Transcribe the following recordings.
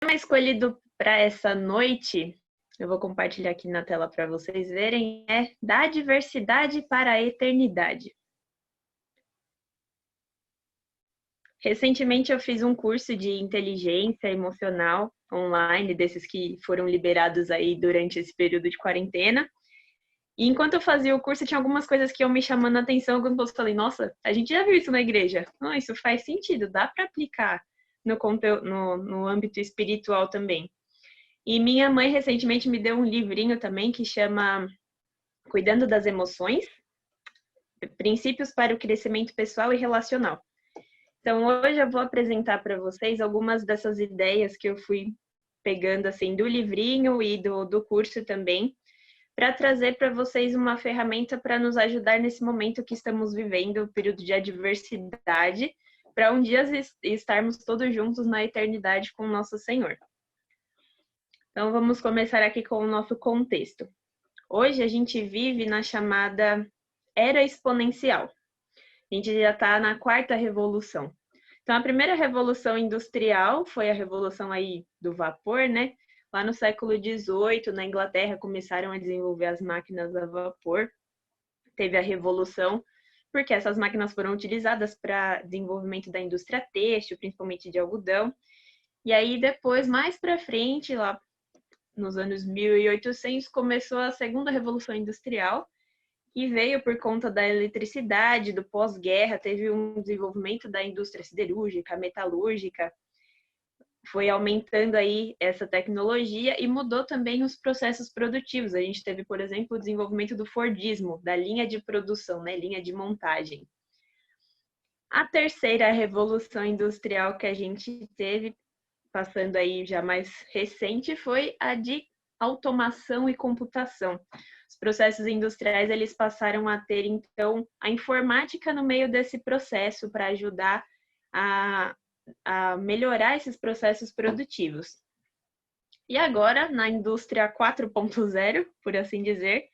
tema escolhido para essa noite, eu vou compartilhar aqui na tela para vocês verem, é da diversidade para a eternidade. Recentemente eu fiz um curso de inteligência emocional online, desses que foram liberados aí durante esse período de quarentena. E enquanto eu fazia o curso, tinha algumas coisas que iam me chamando a atenção, quando eu falei, nossa, a gente já viu isso na igreja. Não, isso faz sentido, dá para aplicar no âmbito espiritual também. E minha mãe recentemente me deu um livrinho também que chama Cuidando das Emoções, Princípios para o Crescimento Pessoal e Relacional. Então, hoje eu vou apresentar para vocês algumas dessas ideias que eu fui pegando assim do livrinho e do curso também, para trazer para vocês uma ferramenta para nos ajudar nesse momento que estamos vivendo, o período de adversidade, para um dia estarmos todos juntos na eternidade com o nosso Senhor. Então, vamos começar aqui com o nosso contexto. Hoje a gente vive na chamada era exponencial. A gente já está na quarta revolução. Então, a primeira revolução industrial foi a revolução aí do vapor, né? Lá no século XVIII, na Inglaterra, começaram a desenvolver as máquinas a vapor. Teve a revolução, porque essas máquinas foram utilizadas para desenvolvimento da indústria têxtil, principalmente de algodão. E aí, depois, mais para frente, lá nos anos 1800, começou a segunda revolução industrial, que veio por conta da eletricidade, do pós-guerra, teve um desenvolvimento da indústria siderúrgica, metalúrgica, foi aumentando aí essa tecnologia e mudou também os processos produtivos. A gente teve, por exemplo, o desenvolvimento do Fordismo, da linha de produção, né, linha de montagem. A terceira revolução industrial que a gente teve, passando aí já mais recente, foi a de automação e computação. Os processos industriais, eles passaram a ter, então, a informática no meio desse processo para ajudar a melhorar esses processos produtivos. E agora, na indústria 4.0, por assim dizer,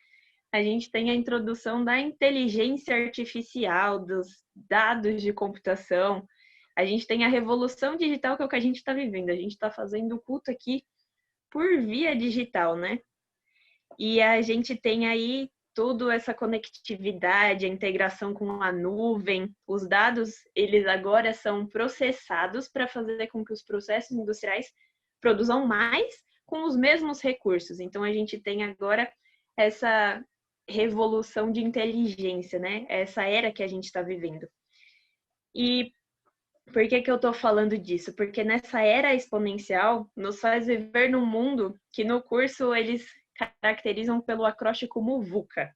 a gente tem a introdução da inteligência artificial, dos dados de computação. A gente tem a revolução digital, que é o que a gente está vivendo. A gente está fazendo o culto aqui por via digital, né? E a gente tem aí toda essa conectividade, a integração com a nuvem. Os dados, eles agora são processados para fazer com que os processos industriais produzam mais com os mesmos recursos. Então, a gente tem agora essa revolução de inteligência, né? Essa era que a gente está vivendo. E por que eu estou falando disso? Porque nessa era exponencial, nos faz viver num mundo que no curso eles caracterizam pelo acróstico VUCA.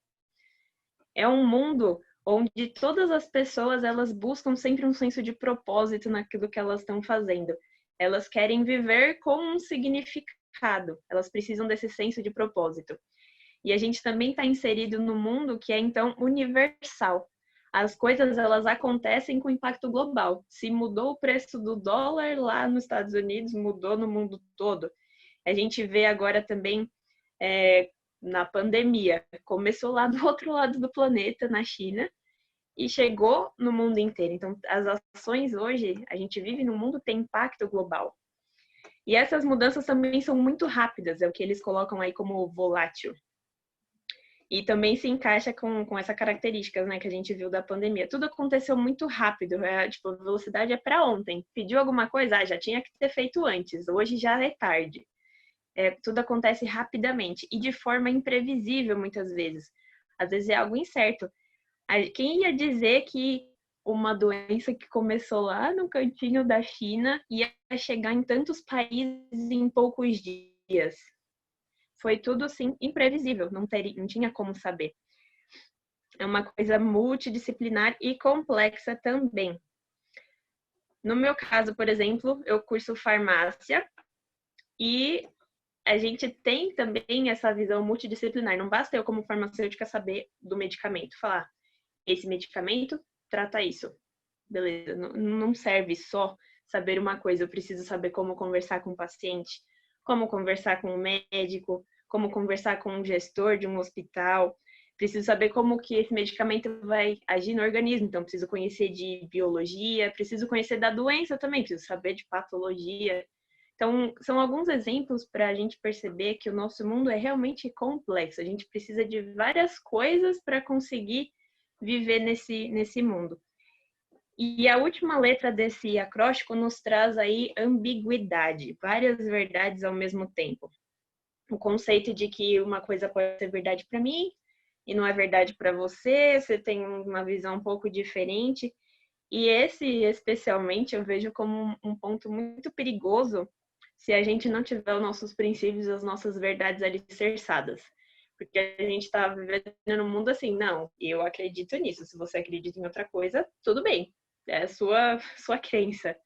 É um mundo onde todas as pessoas elas buscam sempre um senso de propósito naquilo que elas estão fazendo. Elas querem viver com um significado. Elas precisam desse senso de propósito. E a gente também está inserido no mundo que é então universal. As coisas elas acontecem com impacto global. Se mudou o preço do dólar lá nos Estados Unidos, mudou no mundo todo. A gente vê agora também na pandemia. Começou lá do outro lado do planeta, na China, e chegou no mundo inteiro. Então, as ações hoje, a gente vive num mundo que tem impacto global. E essas mudanças também são muito rápidas, é o que eles colocam aí como volátil. E também se encaixa com essa característica, né, que a gente viu da pandemia. Tudo aconteceu muito rápido, tipo, a velocidade é para ontem. Pediu alguma coisa, já tinha que ter feito antes, hoje já é tarde. Tudo acontece rapidamente e de forma imprevisível muitas vezes. Às vezes é algo incerto. Quem ia dizer que uma doença que começou lá no cantinho da China ia chegar em tantos países em poucos dias? Foi tudo assim imprevisível, não tinha como saber. É uma coisa multidisciplinar e complexa também. No meu caso, por exemplo, eu curso farmácia e a gente tem também essa visão multidisciplinar. Não basta eu, como farmacêutica, saber do medicamento. Falar, esse medicamento trata isso. Beleza, não serve só saber uma coisa. Eu preciso saber como conversar com o paciente, como conversar com o médico, como conversar com um gestor de um hospital. Preciso saber como que esse medicamento vai agir no organismo. Então, preciso conhecer de biologia, preciso conhecer da doença também, preciso saber de patologia. Então, são alguns exemplos para a gente perceber que o nosso mundo é realmente complexo. A gente precisa de várias coisas para conseguir viver nesse mundo. E a última letra desse acróstico nos traz aí ambiguidade, várias verdades ao mesmo tempo. O conceito de que uma coisa pode ser verdade para mim e não é verdade para você, você tem uma visão um pouco diferente. E esse, especialmente, eu vejo como um ponto muito perigoso se a gente não tiver os nossos princípios, as nossas verdades alicerçadas. Porque a gente está vivendo num mundo assim, não, eu acredito nisso. Se você acredita em outra coisa, tudo bem. É a sua crença.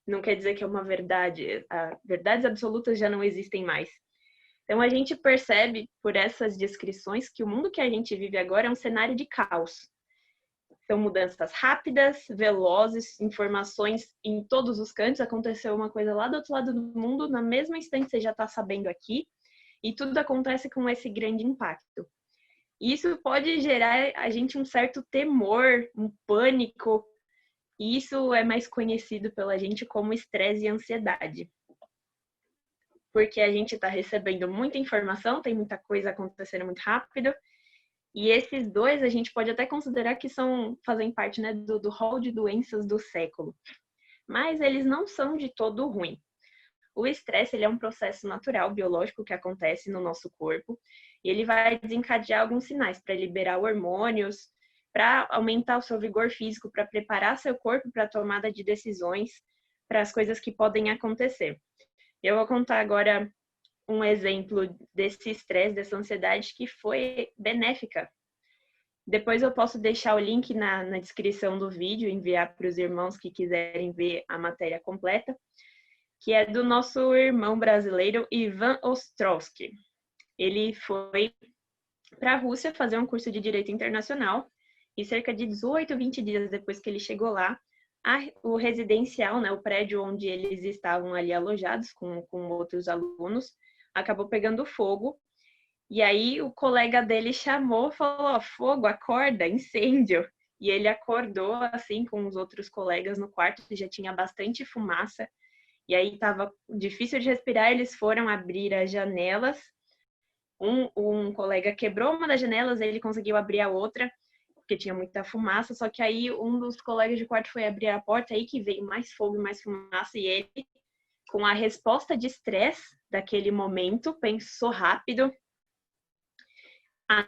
Não quer dizer que é uma verdade. Verdades absolutas já não existem mais. Então a gente percebe por essas descrições que o mundo que a gente vive agora é um cenário de caos. São mudanças rápidas, velozes, informações em todos os cantos. Aconteceu uma coisa lá do outro lado do mundo, na mesma instante você já está sabendo aqui, e tudo acontece com esse grande impacto. E isso pode gerar a gente um certo temor, um pânico, e isso é mais conhecido pela gente como estresse e ansiedade. Porque a gente está recebendo muita informação, tem muita coisa acontecendo muito rápido, e esses dois a gente pode até considerar que fazem parte, né, do rol de doenças do século. Mas eles não são de todo ruim. O estresse ele é um processo natural, biológico, que acontece no nosso corpo. E ele vai desencadear alguns sinais para liberar hormônios, para aumentar o seu vigor físico, para preparar seu corpo para a tomada de decisões, para as coisas que podem acontecer. Eu vou contar agora um exemplo desse estresse, dessa ansiedade que foi benéfica. Depois eu posso deixar o link na descrição do vídeo, enviar para os irmãos que quiserem ver a matéria completa, que é do nosso irmão brasileiro Ivan Ostrowski. Ele foi para a Rússia fazer um curso de Direito Internacional e cerca de 18, 20 dias depois que ele chegou lá, o residencial, né, o prédio onde eles estavam ali alojados com outros alunos, acabou pegando fogo. E aí o colega dele chamou, falou, ó, fogo, acorda, incêndio. E ele acordou assim com os outros colegas no quarto, já tinha bastante fumaça. E aí estava difícil de respirar, eles foram abrir as janelas. Um colega quebrou uma das janelas, ele conseguiu abrir a outra, porque tinha muita fumaça. Só que aí um dos colegas de quarto foi abrir a porta, aí que veio mais fogo e mais fumaça. E ele, com a resposta de estresse daquele momento, pensou rápido,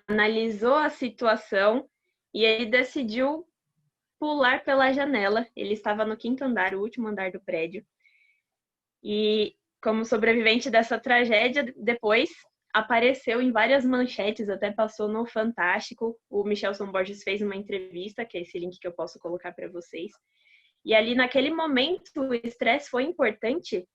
analisou a situação e ele decidiu pular pela janela. Ele estava no 5º andar, o último andar do prédio. E como sobrevivente dessa tragédia, depois apareceu em várias manchetes, até passou no Fantástico. O Michelson Borges fez uma entrevista, que é esse link que eu posso colocar para vocês. E ali, naquele momento, o estresse foi importante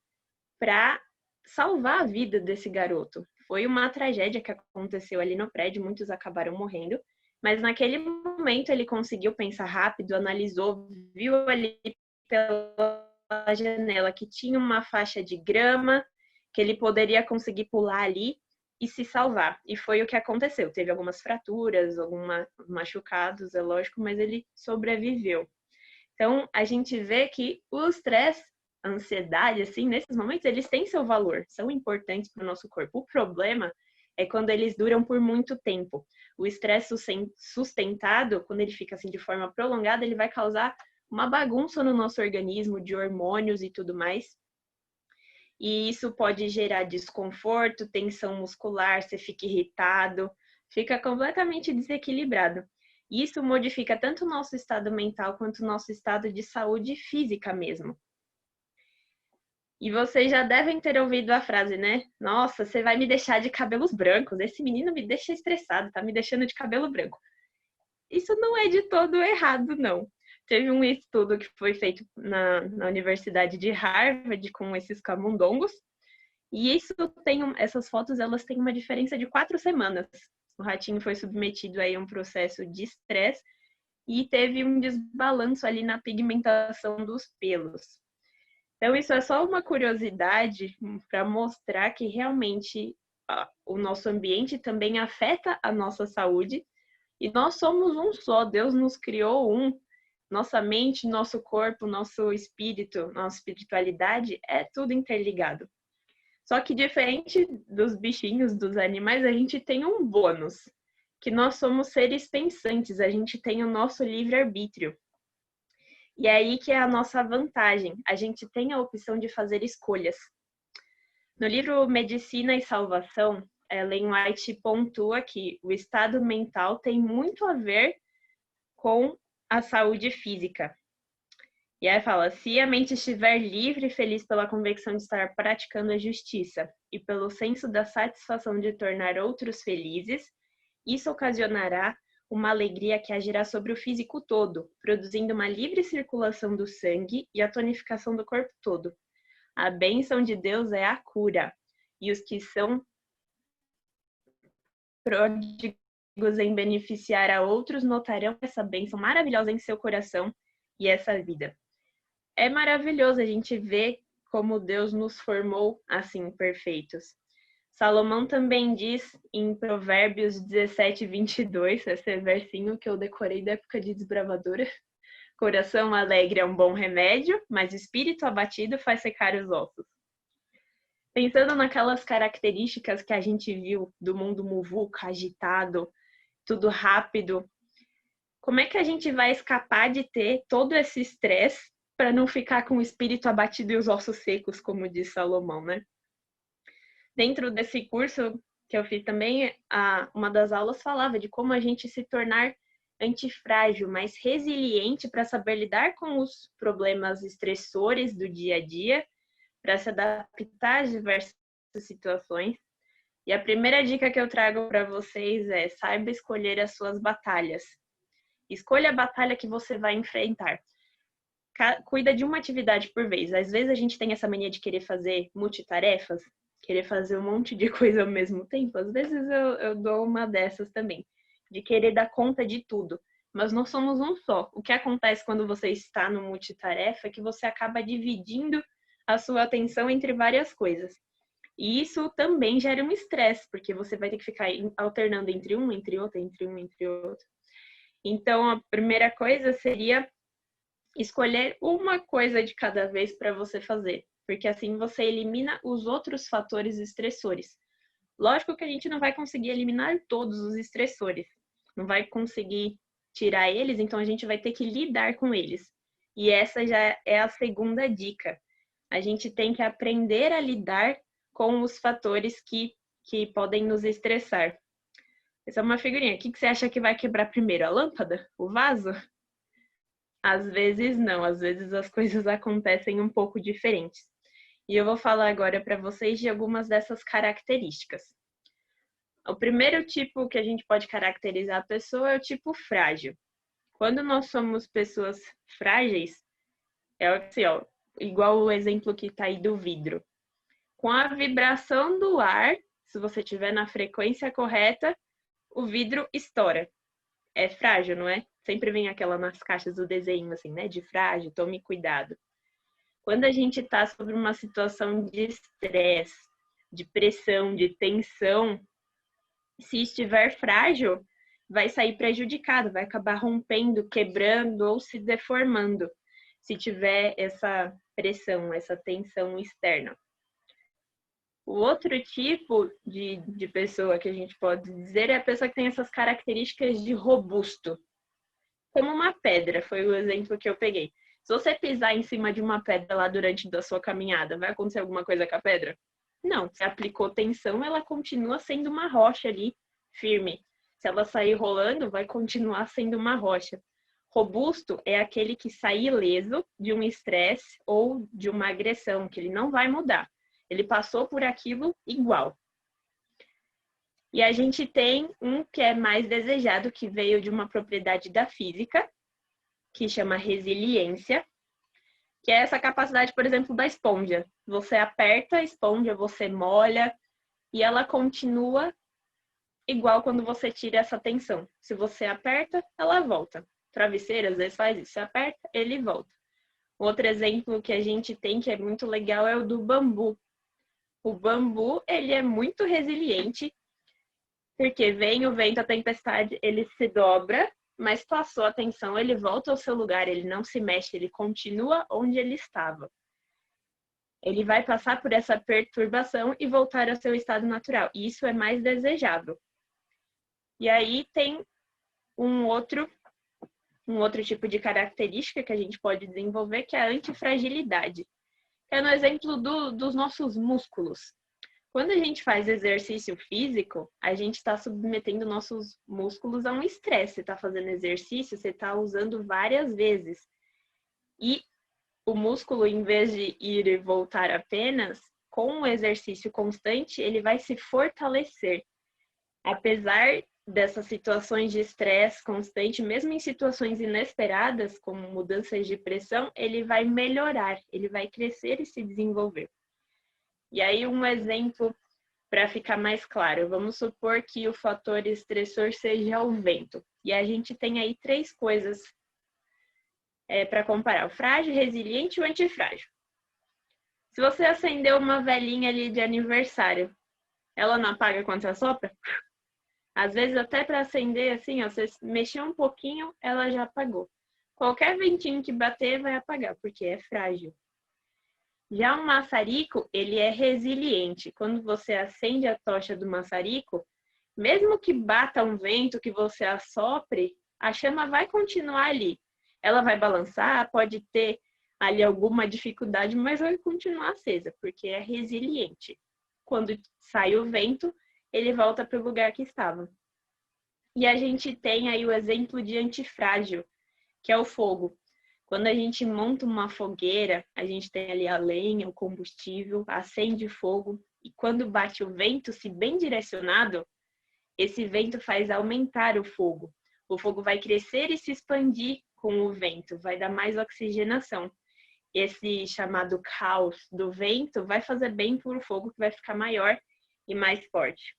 para salvar a vida desse garoto. Foi uma tragédia que aconteceu ali no prédio, muitos acabaram morrendo, mas naquele momento ele conseguiu pensar rápido, analisou, viu ali pela janela que tinha uma faixa de grama, que ele poderia conseguir pular ali e se salvar. E foi o que aconteceu. Teve algumas fraturas, alguns machucados, é lógico, mas ele sobreviveu. Então, a gente vê que o estresse, a ansiedade, assim, nesses momentos, eles têm seu valor, são importantes para o nosso corpo. O problema é quando eles duram por muito tempo. O estresse sustentado, quando ele fica assim de forma prolongada, ele vai causar uma bagunça no nosso organismo de hormônios e tudo mais. E isso pode gerar desconforto, tensão muscular, você fica irritado, fica completamente desequilibrado. Isso modifica tanto o nosso estado mental quanto o nosso estado de saúde física mesmo. E vocês já devem ter ouvido a frase, né? Nossa, você vai me deixar de cabelos brancos. Esse menino me deixa estressado, tá me deixando de cabelo branco. Isso não é de todo errado, não. Teve um estudo que foi feito na Universidade de Harvard com esses camundongos. E essas fotos, elas têm uma diferença de 4 semanas. O ratinho foi submetido aí a um processo de estresse e teve um desbalanço ali na pigmentação dos pelos. Então, isso é só uma curiosidade para mostrar que realmente o nosso ambiente também afeta a nossa saúde e nós somos um só. Deus nos criou um. Nossa mente, nosso corpo, nosso espírito, nossa espiritualidade é tudo interligado. Só que diferente dos bichinhos, dos animais, a gente tem um bônus, que nós somos seres pensantes, a gente tem o nosso livre-arbítrio. E é aí que é a nossa vantagem, a gente tem a opção de fazer escolhas. No livro Medicina e Salvação, Ellen White pontua que o estado mental tem muito a ver com a saúde física. E aí fala, se a mente estiver livre e feliz pela convicção de estar praticando a justiça e pelo senso da satisfação de tornar outros felizes, isso ocasionará uma alegria que agirá sobre o físico todo, produzindo uma livre circulação do sangue e a tonificação do corpo todo. A bênção de Deus é a cura, e os que são pródigos em beneficiar a outros notarão essa bênção maravilhosa em seu coração e essa vida. É maravilhoso a gente ver como Deus nos formou assim, perfeitos. Salomão também diz em Provérbios 17, 22, esse versinho que eu decorei da época de desbravadora: coração alegre é um bom remédio, mas espírito abatido faz secar os ossos. Pensando naquelas características que a gente viu do mundo muvuca, agitado, tudo rápido, como é que a gente vai escapar de ter todo esse estresse para não ficar com o espírito abatido e os ossos secos, como diz Salomão, né? Dentro desse curso que eu fiz também, uma das aulas falava de como a gente se tornar antifrágil, mais resiliente para saber lidar com os problemas estressores do dia a dia, para se adaptar às diversas situações. E a primeira dica que eu trago para vocês é: saiba escolher as suas batalhas. Escolha a batalha que você vai enfrentar. Cuida de uma atividade por vez. Às vezes a gente tem essa mania de querer fazer multitarefas, querer fazer um monte de coisa ao mesmo tempo. Às vezes eu dou uma dessas também, de querer dar conta de tudo. Mas nós somos um só. O que acontece quando você está no multitarefa é que você acaba dividindo a sua atenção entre várias coisas. E isso também gera um estresse, porque você vai ter que ficar alternando entre um, entre outro, entre um, entre outro. Então, a primeira coisa seria escolher uma coisa de cada vez para você fazer, porque assim você elimina os outros fatores estressores. Lógico que a gente não vai conseguir eliminar todos os estressores, não vai conseguir tirar eles, então a gente vai ter que lidar com eles. E essa já é a segunda dica. A gente tem que aprender a lidar com os fatores que podem nos estressar. Essa é uma figurinha. O que você acha que vai quebrar primeiro? A lâmpada? O vaso? Às vezes não, às vezes as coisas acontecem um pouco diferentes. E eu vou falar agora para vocês de algumas dessas características. O primeiro tipo que a gente pode caracterizar a pessoa é o tipo frágil. Quando nós somos pessoas frágeis, é assim, ó, igual o exemplo que está aí do vidro. Com a vibração do ar, se você estiver na frequência correta, o vidro estoura. É frágil, não é? Sempre vem aquela nas caixas do desenho, assim, né? De frágil, tome cuidado. Quando a gente está sobre uma situação de estresse, de pressão, de tensão, se estiver frágil, vai sair prejudicado, vai acabar rompendo, quebrando ou se deformando, se tiver essa pressão, essa tensão externa. O outro tipo de pessoa que a gente pode dizer é a pessoa que tem essas características de robusto. Como uma pedra, foi o exemplo que eu peguei. Se você pisar em cima de uma pedra lá durante a sua caminhada, vai acontecer alguma coisa com a pedra? Não, se aplicou tensão, ela continua sendo uma rocha ali, firme. Se ela sair rolando, vai continuar sendo uma rocha. Robusto é aquele que sai ileso de um estresse ou de uma agressão, que ele não vai mudar. Ele passou por aquilo igual. E a gente tem um que é mais desejado, que veio de uma propriedade da física, que chama resiliência, que é essa capacidade, por exemplo, da esponja. Você aperta a esponja, você molha, e ela continua igual quando você tira essa tensão. Se você aperta, ela volta. Travesseiro, às vezes, faz isso. Você aperta, ele volta. Outro exemplo que a gente tem, que é muito legal, é o do bambu. O bambu, ele é muito resiliente, porque vem o vento, a tempestade, ele se dobra, mas passou a tensão, ele volta ao seu lugar, ele não se mexe, ele continua onde ele estava. Ele vai passar por essa perturbação e voltar ao seu estado natural. E isso é mais desejável. E aí tem um outro tipo de característica que a gente pode desenvolver, que é a antifragilidade. É no exemplo dos nossos músculos. Quando a gente faz exercício físico, a gente está submetendo nossos músculos a um estresse. Você está fazendo exercício, você está usando várias vezes. E o músculo, em vez de ir e voltar apenas, com o exercício constante, ele vai se fortalecer. Apesar dessas situações de estresse constante, mesmo em situações inesperadas, como mudanças de pressão, ele vai melhorar, ele vai crescer e se desenvolver. E aí, um exemplo para ficar mais claro, vamos supor que o fator estressor seja o vento. E a gente tem aí 3 coisas para comparar: o frágil, resiliente e o antifrágil. Se você acender uma velinha ali de aniversário, ela não apaga quando você assopra? Às vezes, até para acender, assim, ó, você mexer um pouquinho, ela já apagou. Qualquer ventinho que bater vai apagar, porque é frágil. Já o maçarico, ele é resiliente. Quando você acende a tocha do maçarico, mesmo que bata um vento, que você assopre, a chama vai continuar ali. Ela vai balançar, pode ter ali alguma dificuldade, mas vai continuar acesa, porque é resiliente. Quando sai o vento, ele volta para o lugar que estava. E a gente tem aí o exemplo de antifrágil, que é o fogo. Quando a gente monta uma fogueira, a gente tem ali a lenha, o combustível, acende fogo, e quando bate o vento, se bem direcionado, esse vento faz aumentar o fogo. O fogo vai crescer e se expandir com o vento, vai dar mais oxigenação. Esse chamado caos do vento vai fazer bem para o fogo, que vai ficar maior e mais forte.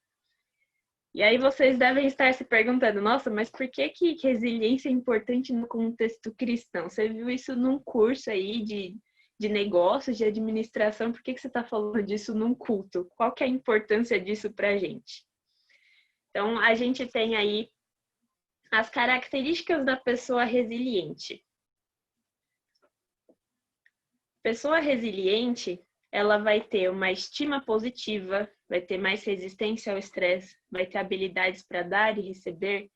E aí vocês devem estar se perguntando, nossa, mas por que resiliência é importante no contexto cristão? Você viu isso num curso aí de negócios, de administração, por que você está falando disso num culto? Qual que é a importância disso para a gente? Então, a gente tem aí as características da pessoa resiliente. Pessoa resiliente, ela vai ter uma estima positiva, vai ter mais resistência ao estresse, vai ter habilidades para dar e receber,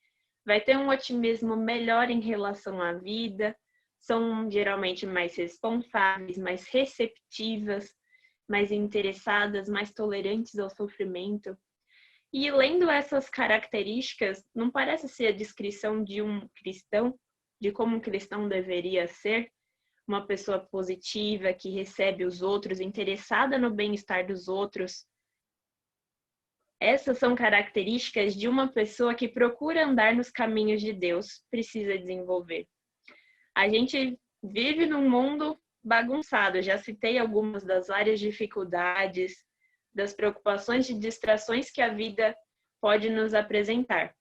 vai ter um otimismo melhor em relação à vida, são geralmente mais responsáveis, mais receptivas, mais interessadas, mais tolerantes ao sofrimento. E lendo essas características, não parece ser a descrição de um cristão, de como um cristão deveria ser? Uma pessoa positiva, que recebe os outros, interessada no bem-estar dos outros. Essas são características de uma pessoa que procura andar nos caminhos de Deus, precisa desenvolver. A gente vive num mundo bagunçado, já citei algumas das várias dificuldades, das preocupações e distrações que a vida pode nos apresentar.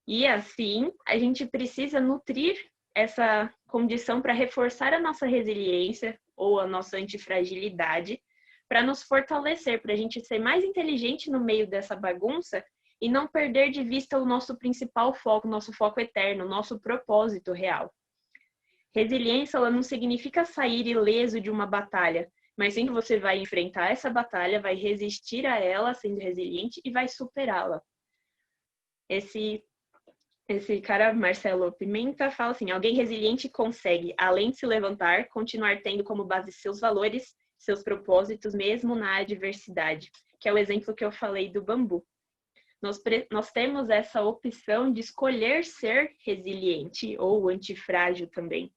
E assim, a gente precisa nutrir essa condição para reforçar a nossa resiliência ou a nossa antifragilidade, para nos fortalecer, para a gente ser mais inteligente no meio dessa bagunça e não perder de vista o nosso principal foco, nosso foco eterno, nosso propósito real. Resiliência, ela não significa sair ileso de uma batalha, mas sim que você vai enfrentar essa batalha, vai resistir a ela sendo resiliente e vai superá-la. Esse cara, Marcelo Pimenta, fala assim: alguém resiliente consegue, além de se levantar, continuar tendo como base seus valores, seus propósitos, mesmo na adversidade, que é o exemplo que eu falei do bambu. Nós temos essa opção de escolher ser resiliente ou antifrágil também.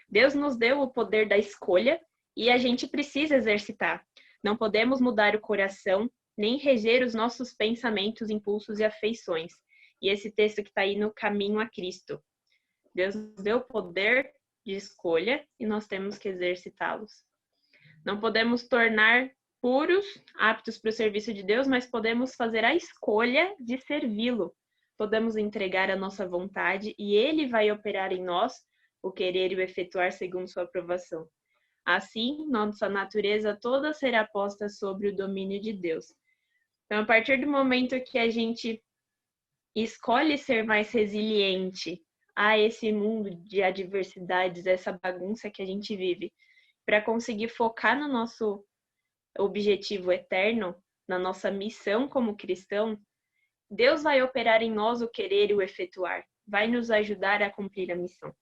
Deus nos deu o poder da escolha e a gente precisa exercitar. Não podemos mudar o coração, nem reger os nossos pensamentos, impulsos e afeições. E esse texto que está aí no Caminho a Cristo. Deus nos deu o poder de escolha e nós temos que exercitá-los. Não podemos tornar puros, aptos para o serviço de Deus, mas podemos fazer a escolha de servi-lo. Podemos entregar a nossa vontade e Ele vai operar em nós o querer e o efetuar segundo sua aprovação. Assim, nossa natureza toda será posta sobre o domínio de Deus. Então, a partir do momento que a gente escolhe ser mais resiliente a esse mundo de adversidades, essa bagunça que a gente vive, para conseguir focar no nosso objetivo eterno, na nossa missão como cristão, Deus vai operar em nós o querer e o efetuar, vai nos ajudar a cumprir a missão.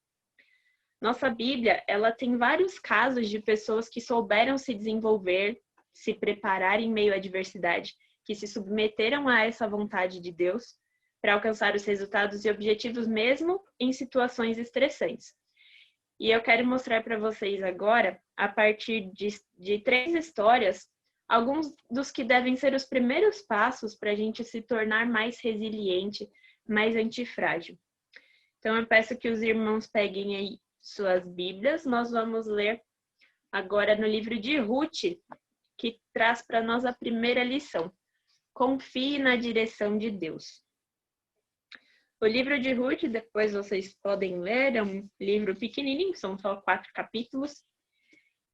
Nossa Bíblia, ela tem vários casos de pessoas que souberam se desenvolver, se preparar em meio à adversidade, que se submeteram a essa vontade de Deus para alcançar os resultados e objetivos mesmo em situações estressantes. E eu quero mostrar para vocês agora, a partir de 3 histórias, alguns dos que devem ser os primeiros passos para a gente se tornar mais resiliente, mais antifrágil. Então, eu peço que os irmãos peguem aí suas Bíblias. Nós vamos ler agora no livro de Ruth, que traz para nós a primeira lição. Confie na direção de Deus. O livro de Ruth, depois vocês podem ler, é um livro pequenininho, são só 4 capítulos.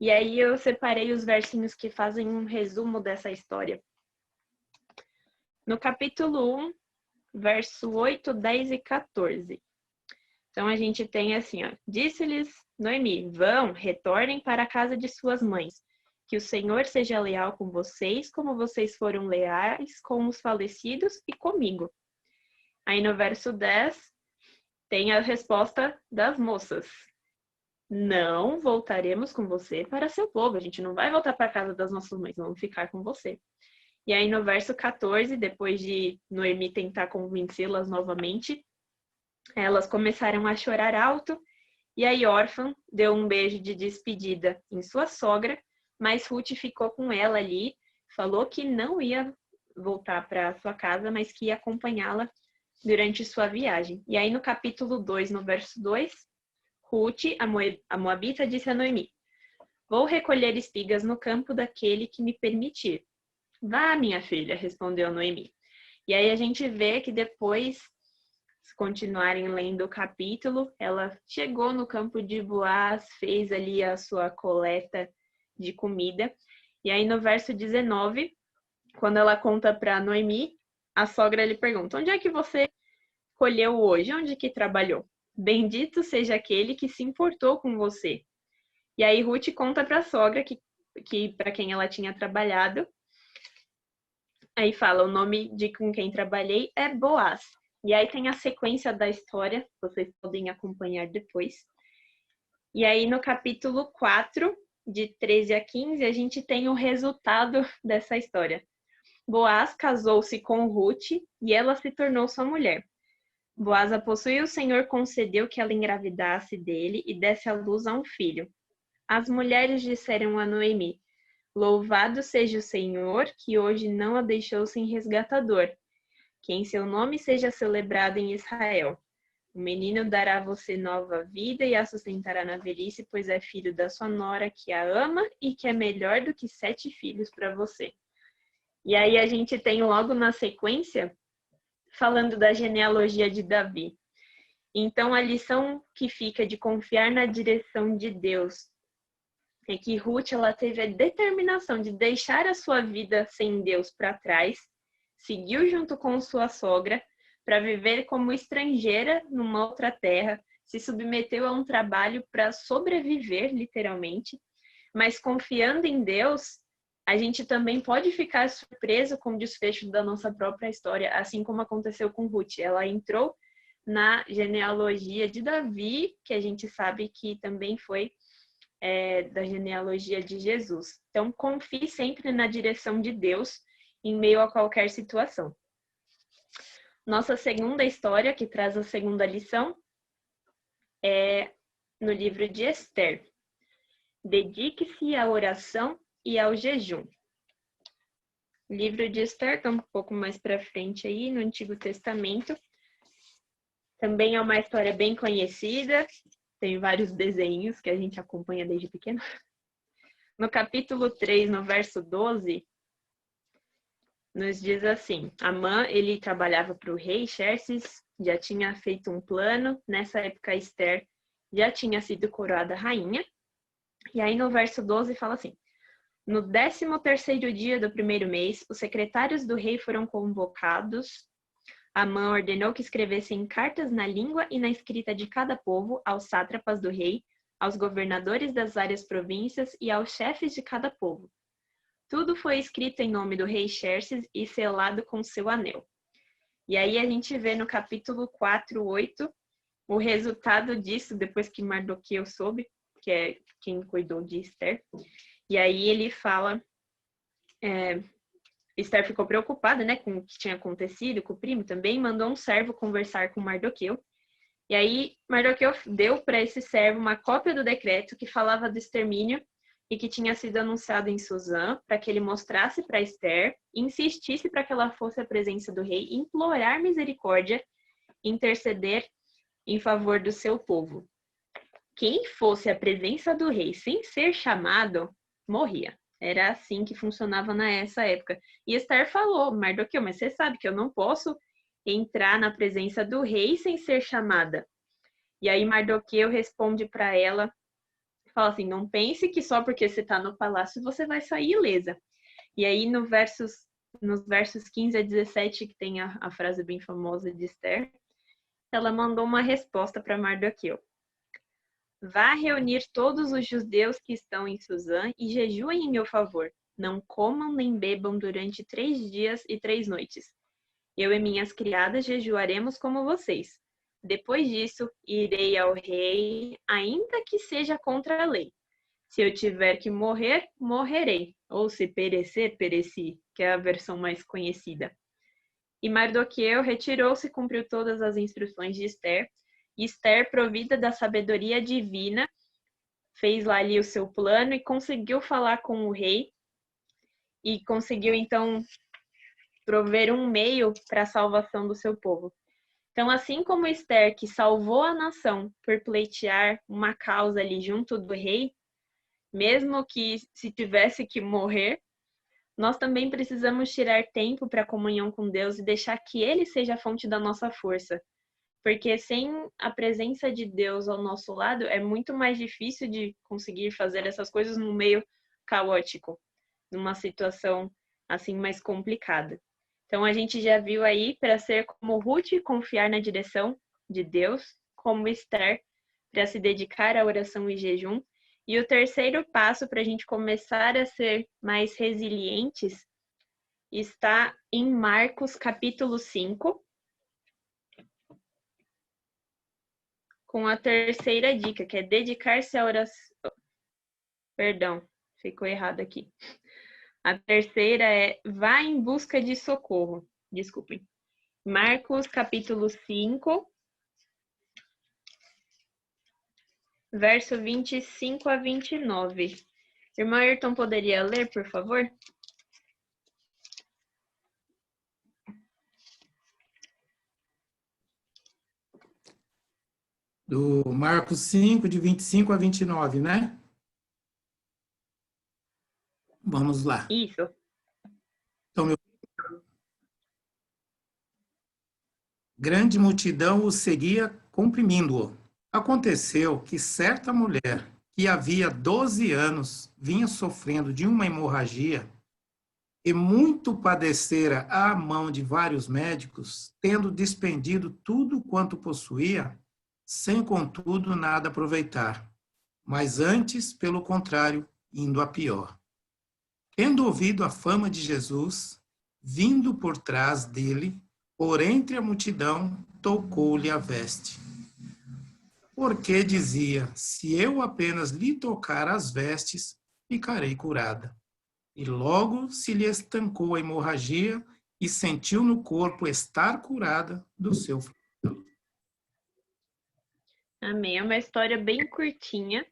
E aí eu separei os versinhos que fazem um resumo dessa história. No capítulo 1, verso 8, 10 e 14. Então a gente tem assim, ó. Disse-lhes Noemi, vão, retornem para a casa de suas mães. Que o Senhor seja leal com vocês, como vocês foram leais com os falecidos e comigo. Aí no verso 10, tem a resposta das moças. Não voltaremos com você para seu povo. A gente não vai voltar para a casa das nossas mães, vamos ficar com você. E aí no verso 14, depois de Noemi tentar convencê-las novamente, elas começaram a chorar alto. E aí Orfã deu um beijo de despedida em sua sogra, mas Ruth ficou com ela ali, falou que não ia voltar para sua casa, mas que ia acompanhá-la durante sua viagem. E aí no capítulo 2, no verso 2, Ruth, a Moabita, disse a Noemi, vou recolher espigas no campo daquele que me permitir. Vá, minha filha, respondeu Noemi. E aí a gente vê que depois, se continuarem lendo o capítulo, ela chegou no campo de Boaz, fez ali a sua coleta de comida. E aí no verso 19, quando ela conta para Noemi, a sogra lhe pergunta, onde é que você colheu hoje? Onde que trabalhou? Bendito seja aquele que se importou com você. E aí Ruth conta para a sogra que para quem ela tinha trabalhado. Aí fala, o nome de com quem trabalhei é Boaz. E aí tem a sequência da história, vocês podem acompanhar depois. E aí no capítulo 4, de 13 a 15, a gente tem o resultado dessa história. Boaz casou-se com Ruth e ela se tornou sua mulher. Boaz a possuiu, o Senhor concedeu que ela engravidasse dele e desse à luz a um filho. As mulheres disseram a Noemi, louvado seja o Senhor, que hoje não a deixou sem resgatador. Que em seu nome seja celebrado em Israel. O menino dará a você nova vida e a sustentará na velhice, pois é filho da sua nora, que a ama e que é melhor do que 7 filhos para você. E aí a gente tem logo na sequência, falando da genealogia de Davi. Então a lição que fica de confiar na direção de Deus é que Ruth ela teve a determinação de deixar a sua vida sem Deus para trás, seguiu junto com sua sogra para viver como estrangeira numa outra terra, se submeteu a um trabalho para sobreviver, literalmente, mas confiando em Deus, a gente também pode ficar surpreso com o desfecho da nossa própria história, assim como aconteceu com Ruth. Ela entrou na genealogia de Davi, que a gente sabe que também foi da genealogia de Jesus. Então, confie sempre na direção de Deus em meio a qualquer situação. Nossa segunda história, que traz a segunda lição, é no livro de Esther. Dedique-se à oração e ao jejum. O livro de Esther está um pouco mais para frente aí, no Antigo Testamento. Também é uma história bem conhecida, tem vários desenhos que a gente acompanha desde pequeno. No capítulo 3, no verso 12, nos diz assim, Amã, ele trabalhava para o rei Xerxes, já tinha feito um plano, nessa época Esther já tinha sido coroada rainha, e aí no verso 12 fala assim, no 13º dia do primeiro mês, os secretários do rei foram convocados. Amã ordenou que escrevessem cartas na língua e na escrita de cada povo aos sátrapas do rei, aos governadores das várias províncias e aos chefes de cada povo. Tudo foi escrito em nome do rei Xerxes e selado com seu anel. E aí a gente vê no capítulo 4:8 o resultado disso, depois que Mardoqueu soube, que é quem cuidou de Esther. E aí ele fala... Esther ficou preocupada, né, com o que tinha acontecido, com o primo também, mandou um servo conversar com Mardoqueu. E aí Mardoqueu deu para esse servo uma cópia do decreto que falava do extermínio e que tinha sido anunciado em Suzã, para que ele mostrasse para Esther, insistisse para que ela fosse à presença do rei, implorar misericórdia, interceder em favor do seu povo. Quem fosse à presença do rei sem ser chamado, morria. Era assim que funcionava nessa época. E Esther falou, Mardoqueu, mas você sabe que eu não posso entrar na presença do rei sem ser chamada. E aí Mardoqueu responde para ela, fala assim, não pense que só porque você está no palácio você vai sair ilesa. E aí nos versos 15 a 17, que tem a frase bem famosa de Esther, ela mandou uma resposta para Mardoqueu. Vá reunir todos os judeus que estão em Suzã e jejuem em meu favor. Não comam nem bebam durante 3 dias e 3 noites. Eu e minhas criadas jejuaremos como vocês. Depois disso, irei ao rei, ainda que seja contra a lei. Se eu tiver que morrer, morrerei. Ou se perecer, pereci, que é a versão mais conhecida. E Mardoqueu retirou-se e cumpriu todas as instruções de Esther. E Esther, provida da sabedoria divina, fez lá ali o seu plano e conseguiu falar com o rei. E conseguiu, então, prover um meio para a salvação do seu povo. Então, assim como Esther, que salvou a nação por pleitear uma causa ali junto do rei, mesmo que se tivesse que morrer, nós também precisamos tirar tempo para a comunhão com Deus e deixar que Ele seja a fonte da nossa força. Porque sem a presença de Deus ao nosso lado, é muito mais difícil de conseguir fazer essas coisas num meio caótico, numa situação assim mais complicada. Então a gente já viu aí para ser como Ruth, confiar na direção de Deus, como Esther, para se dedicar à oração e jejum. E o terceiro passo para a gente começar a ser mais resilientes está em Marcos capítulo 5, com a terceira dica, que é dedicar-se à oração. Perdão, ficou errado aqui. A terceira é vá em busca de socorro. Desculpem. Marcos capítulo 5, verso 25 a 29. Irmão Ayrton, poderia ler, por favor? Do Marcos 5, de 25 a 29, né? Vamos lá. Isso. Então, grande multidão o seguia, comprimindo-o. Aconteceu que certa mulher, que havia 12 anos vinha sofrendo de uma hemorragia e muito padecera à mão de vários médicos, tendo despendido tudo quanto possuía, sem contudo nada aproveitar, mas antes, pelo contrário, indo a pior. Tendo ouvido a fama de Jesus, vindo por trás dele, por entre a multidão, tocou-lhe a veste. Porque dizia, se eu apenas lhe tocar as vestes, ficarei curada. E logo se lhe estancou a hemorragia e sentiu no corpo estar curada do seu flagelo. Amém. É uma história bem curtinha,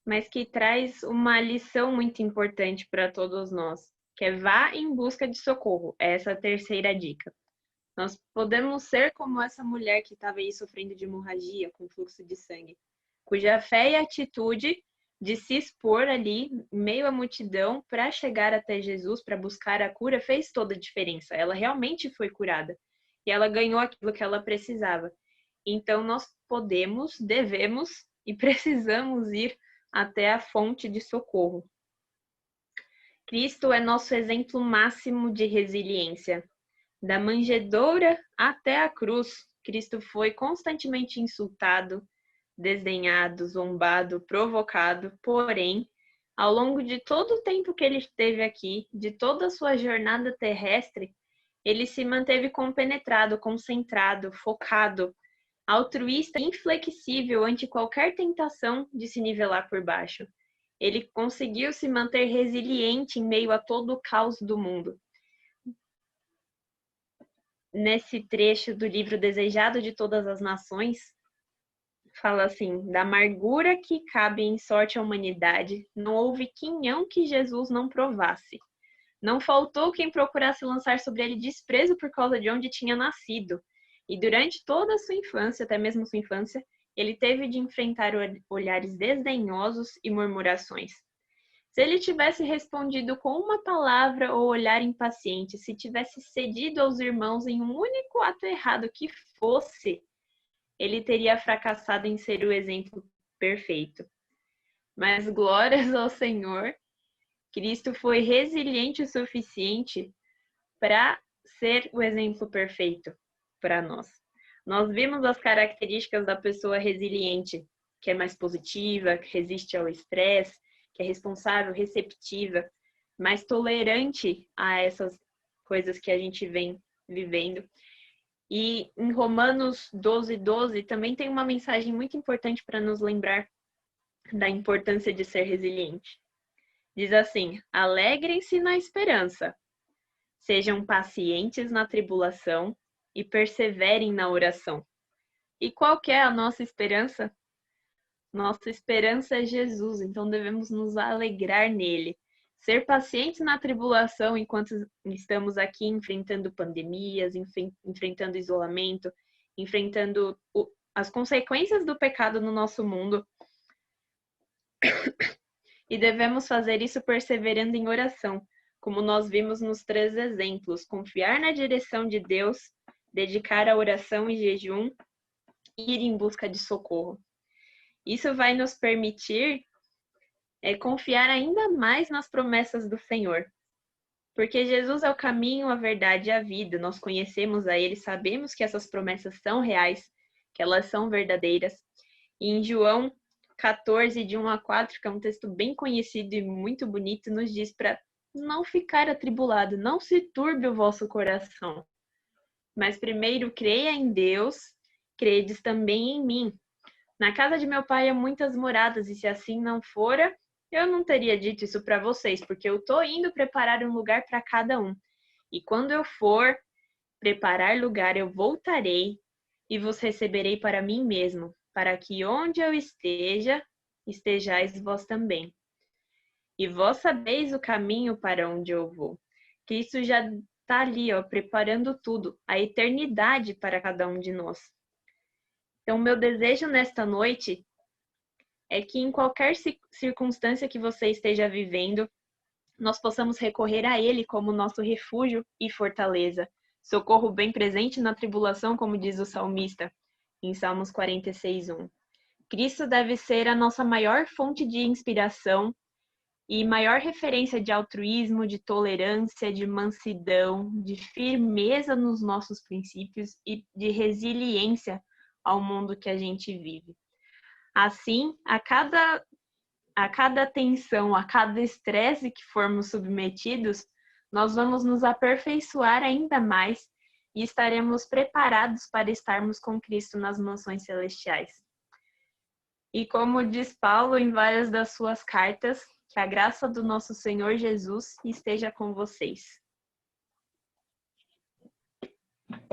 mas que traz uma lição muito importante para todos nós, que é vá em busca de socorro. Essa é a terceira dica. Nós podemos ser como essa mulher que estava aí sofrendo de hemorragia, com fluxo de sangue, cuja fé e atitude de se expor ali, em meio à multidão, para chegar até Jesus, para buscar a cura, fez toda a diferença. Ela realmente foi curada e ela ganhou aquilo que ela precisava. Então, nós podemos, devemos e precisamos ir até a fonte de socorro. Cristo é nosso exemplo máximo de resiliência. Da manjedoura até a cruz, Cristo foi constantemente insultado, desdenhado, zombado, provocado, porém, Ao longo de todo o tempo que ele esteve aqui, de toda a sua jornada terrestre, ele se manteve compenetrado, concentrado, focado, altruísta, inflexível ante qualquer tentação de se nivelar por baixo. Ele conseguiu se manter resiliente em meio a todo o caos do mundo. Nesse trecho do livro Desejado de Todas as Nações, fala assim: da amargura que cabe em sorte à humanidade, não houve quinhão que Jesus não provasse. Não faltou quem procurasse lançar sobre ele desprezo por causa de onde tinha nascido. E durante toda a sua infância, até mesmo sua infância, ele teve de enfrentar olhares desdenhosos e murmurações. Se ele tivesse respondido com uma palavra ou olhar impaciente, se tivesse cedido aos irmãos em um único ato errado que fosse, ele teria fracassado em ser o exemplo perfeito. Mas glórias ao Senhor, Cristo foi resiliente o suficiente para ser o exemplo perfeito para nós. Nós vimos as características da pessoa resiliente, que é mais positiva, que resiste ao estresse, que é responsável, receptiva, mais tolerante a essas coisas que a gente vem vivendo. E em Romanos 12:12 também tem uma mensagem muito importante para nos lembrar da importância de ser resiliente. Diz assim: alegrem-se na esperança, sejam pacientes na tribulação e perseverem na oração. E qual que é a nossa esperança? Nossa esperança é Jesus, então devemos nos alegrar nele. Ser pacientes na tribulação enquanto estamos aqui enfrentando pandemias, enfrentando isolamento, enfrentando as consequências do pecado no nosso mundo. E devemos fazer isso perseverando em oração, como nós vimos nos 3 exemplos: confiar na direção de Deus, dedicar a oração e jejum, e ir em busca de socorro. Isso vai nos permitir confiar ainda mais nas promessas do Senhor. Porque Jesus é o caminho, a verdade e a vida. Nós conhecemos a Ele, sabemos que essas promessas são reais, que elas são verdadeiras. E em João 14, de 1-4, que é um texto bem conhecido e muito bonito, nos diz para não ficar atribulado, não se turbe o vosso coração. Mas primeiro creia em Deus, credes também em mim. Na casa de meu pai há muitas moradas, e se assim não fora, eu não teria dito isso para vocês, porque eu estou indo preparar um lugar para cada um. E quando eu for preparar lugar, eu voltarei e vos receberei para mim mesmo, para que onde eu esteja, estejais vós também. E vós sabeis o caminho para onde eu vou. Cristo já está ali, preparando tudo, a eternidade para cada um de nós. Então, meu desejo nesta noite é que em qualquer circunstância que você esteja vivendo, nós possamos recorrer a Ele como nosso refúgio e fortaleza. Socorro bem presente na tribulação, como diz o salmista, em Salmos 46:1. Cristo deve ser a nossa maior fonte de inspiração e maior referência de altruísmo, de tolerância, de mansidão, de firmeza nos nossos princípios e de resiliência ao mundo que a gente vive. Assim, a cada tensão, a cada estresse que formos submetidos, nós vamos nos aperfeiçoar ainda mais e estaremos preparados para estarmos com Cristo nas mansões celestiais. E como diz Paulo em várias das suas cartas, que a graça do nosso Senhor Jesus esteja com vocês.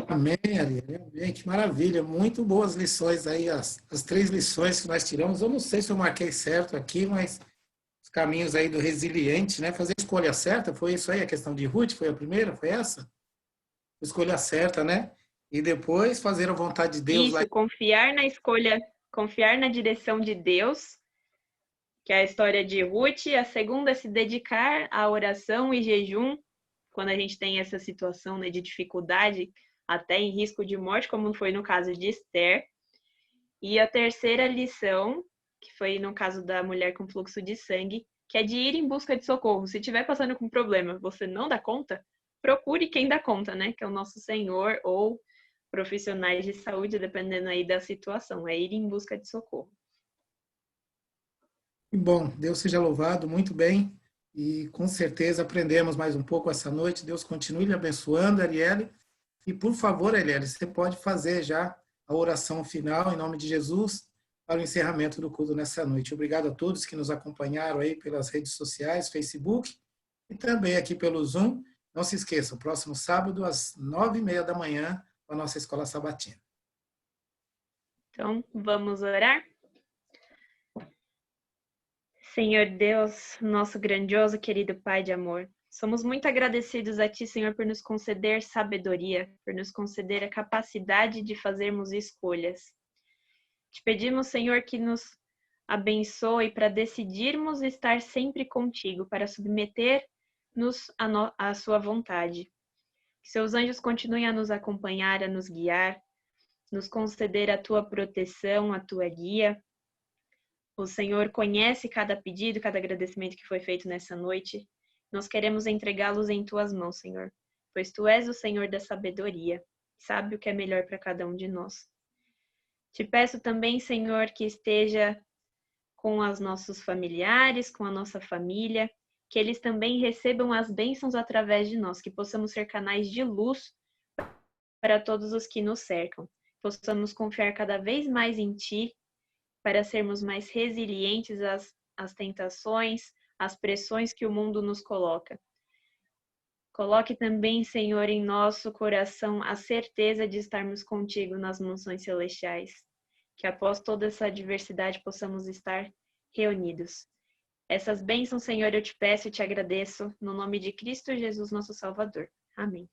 Amém, Ariane. Amém. Que maravilha. Muito boas lições aí, as 3 lições que nós tiramos. Eu não sei se eu marquei certo aqui, mas os caminhos aí do resiliente, né? Fazer a escolha certa, foi isso aí? A questão de Ruth foi a primeira? Foi essa? Escolha certa, né? E depois fazer a vontade de Deus Isso, lá. confiar na escolha, confiar na direção de Deus, que é a história de Ruth. A segunda é se dedicar à oração e jejum, quando a gente tem essa situação, né, de dificuldade, até em risco de morte, como foi no caso de Esther. E a terceira lição, que foi no caso da mulher com fluxo de sangue, que é de ir em busca de socorro. Se estiver passando com um problema, você não dá conta, procure quem dá conta, né? Que é o nosso Senhor ou profissionais de saúde, dependendo aí da situação. É ir em busca de socorro. Que bom, Deus seja louvado, muito bem. E com certeza aprendemos mais um pouco essa noite. Deus continue lhe abençoando, Arielle. E por favor, Arielle, você pode fazer já a oração final em nome de Jesus para o encerramento do culto nessa noite. Obrigado a todos que nos acompanharam aí pelas redes sociais, Facebook e também aqui pelo Zoom. Não se esqueça, próximo sábado às 9h30 da manhã, a nossa Escola Sabatina. Então, vamos orar? Senhor Deus, nosso grandioso querido Pai de amor, somos muito agradecidos a Ti, Senhor, por nos conceder sabedoria, por nos conceder a capacidade de fazermos escolhas. Te pedimos, Senhor, que nos abençoe para decidirmos estar sempre contigo, para submeter-nos à Sua vontade. Que Seus anjos continuem a nos acompanhar, a nos guiar, nos conceder a Tua proteção, a Tua guia. O Senhor conhece cada pedido, cada agradecimento que foi feito nessa noite. Nós queremos entregá-los em Tuas mãos, Senhor, pois Tu és o Senhor da sabedoria, sabe o que é melhor para cada um de nós. Te peço também, Senhor, que esteja com os nossos familiares, com a nossa família, que eles também recebam as bênçãos através de nós, que possamos ser canais de luz para todos os que nos cercam. Possamos confiar cada vez mais em Ti, para sermos mais resilientes às tentações, às pressões que o mundo nos coloca. Coloque também, Senhor, em nosso coração a certeza de estarmos contigo nas mansões celestiais. Que após toda essa adversidade possamos estar reunidos. Essas bênçãos, Senhor, eu te peço e te agradeço, no nome de Cristo Jesus, nosso Salvador. Amém.